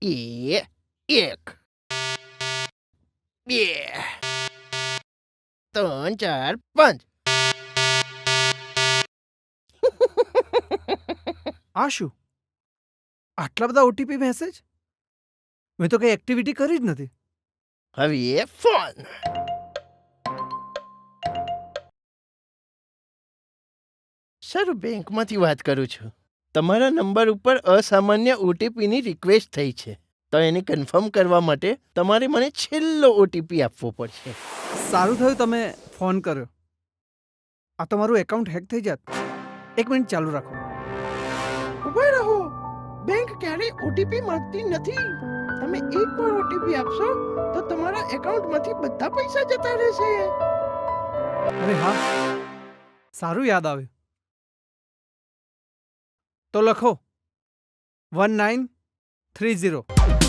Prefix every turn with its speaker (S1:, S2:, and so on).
S1: એ 1 2 3 4 5
S2: આ શું? આટલા બધા ઓટીપી મેસેજ? મેં તો કઈ એક્ટિવિટી કરી જ નથી.
S1: હવે ફોન. સર, બેંકમાંથી વાત કરું છું. તમારા નંબર ઉપર અસામાન્ય ઓટીપીની રિક્વેસ્ટ થઈ છે, તો એને કન્ફર્મ કરવા માટે તમારે મને છેલ્લો ઓટીપી આપવો પડશે.
S2: સારું થયું તમે ફોન કર્યો. આ તમારું એકાઉન્ટ હેક થઈ જાત. 1 મિનિટ ચાલુ રાખો.
S1: ઉભા રહો. બેંક ક્યારેય ઓટીપી માંગતી નથી. તમે એકવાર ઓટીપી આપશો તો તમારા એકાઉન્ટમાંથી બધા પૈસા જતા રહેશે.
S2: અરે હા, સારું યાદ આવ્યું. તો લખો 1930.